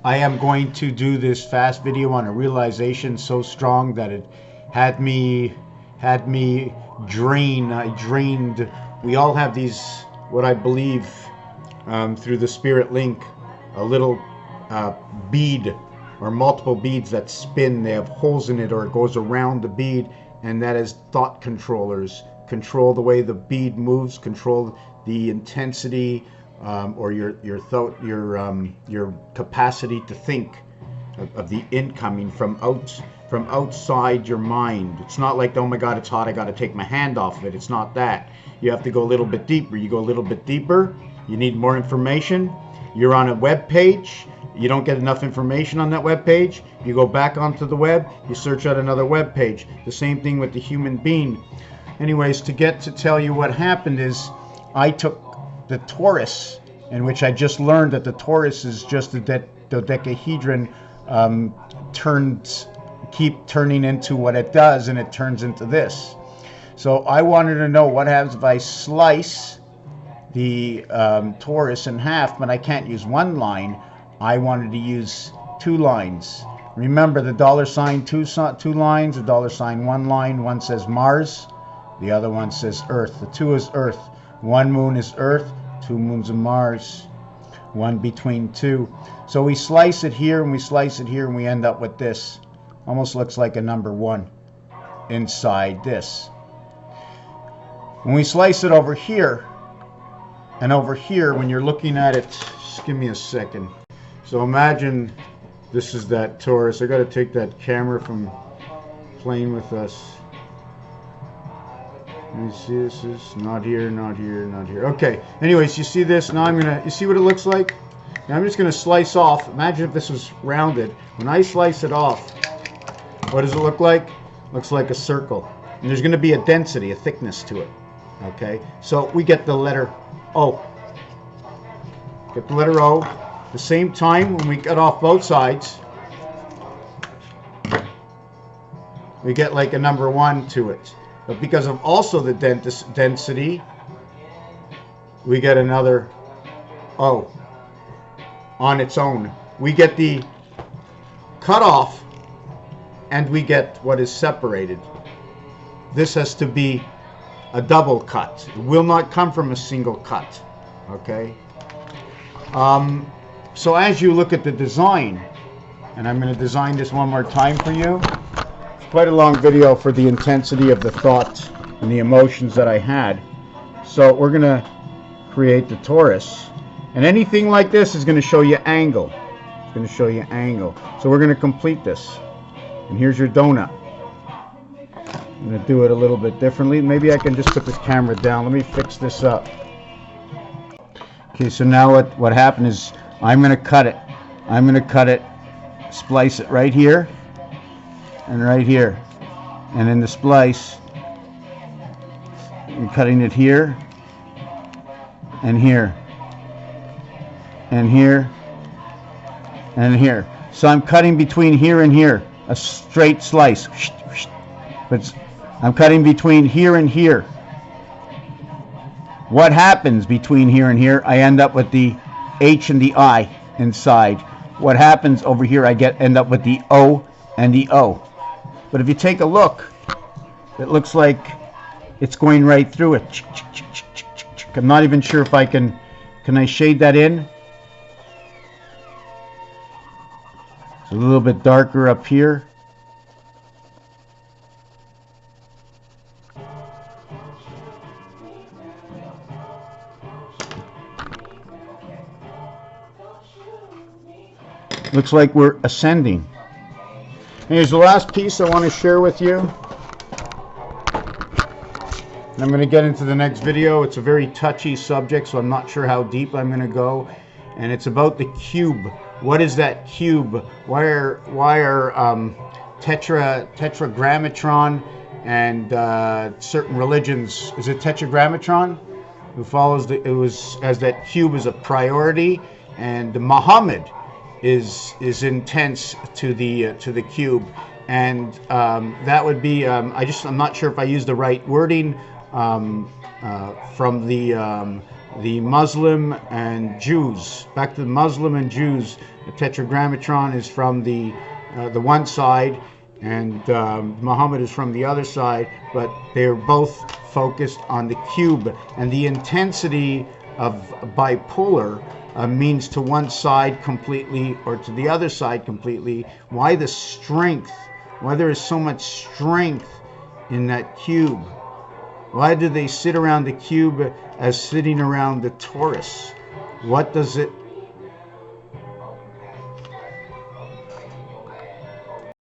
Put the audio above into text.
I am going to do this fast video on a realization so strong that it had me drain. I drained. We all have these, what I believe, through the spirit link, a little bead or multiple beads that spin. They have holes in it, or it goes around the bead, and that is thought controllers. Control the way the bead moves, control the intensity, or your thought, your capacity to think of the incoming from outside your mind. It's not like, oh my God, it's hot, I got to take my hand off of it. It's not that. You have to go a little bit deeper. You go a little bit deeper. You need more information. You're on a web page. You don't get enough information on that web page. You go back onto the web. You search out another web page. The same thing with the human being. Anyways, to get to tell you what happened is, I took the torus, in which I just learned that the torus is just the dodecahedron keep turning into what it does, and it turns into this. So I wanted to know what happens if I slice the torus in half, but I can't use one line. I wanted to use two lines. Remember the $sign, two lines, the $sign, one line. One says Mars, the other one says Earth. The two is Earth. One moon is Earth, two moons are Mars, one between two. So we slice it here and we slice it here, and we end up with this. Almost looks like a number 1 inside this. When we slice it over here and over here, when you're looking at it, just give me a second. So imagine this is that torus. I got to take that camera from playing with us. You see, this is not here, not here, not here. Okay, anyways, you see this? Now you see what it looks like? Now I'm just gonna slice off. Imagine if this was rounded. When I slice it off, what does it look like? Looks like a circle. And there's gonna be a density, a thickness to it. Okay, so we get the letter O. Get the letter O. The same time, when we cut off both sides, we get like a number 1 to it. But because of also the density, we get another O on its own. We get the cutoff, and we get what is separated. This has to be a double cut. It will not come from a single cut. Okay? So as you look at the design, and I'm going to design this one more time for you. Quite a long video for the intensity of the thought and the emotions that I had. So we're going to create the torus, and anything like this is going to show you angle. It's going to show you angle. So we're going to complete this, and here's your donut. I'm going to do it a little bit differently. Maybe I can just put this camera down. Let me fix this up. Okay, so now what happened is I'm going to cut it. I'm going to cut it, splice it right here and right here, and in the splice I'm cutting it here and here and here and here. So I'm cutting between here and here, a straight slice, but I'm cutting between here and here. What happens between here and here? I end up with the H and the I inside. What happens over here? I end up with the O and the O. But if you take a look, it looks like it's going right through it. I'm not even sure if I can I shade that in? It's a little bit darker up here. Looks like we're ascending. And here's the last piece I want to share with you. I'm going to get into the next video. It's a very touchy subject, so I'm not sure how deep I'm going to go. And it's about the cube. What is that cube? Why are tetragrammatron and certain religions? Is it tetragrammatron who follows as that cube is a priority, and Muhammad is intense to the cube, and that would be I'm not sure if I used the right wording from the the Muslim and Jews. Back to the Muslim and Jews. The Tetragrammatron is from the one side, and Muhammad is from the other side, but they're both focused on the cube. And the intensity of bipolar means to one side completely or to the other side completely. Why the strength? Why there is so much strength in that cube? Why do they sit around the cube as sitting around the torus? What does it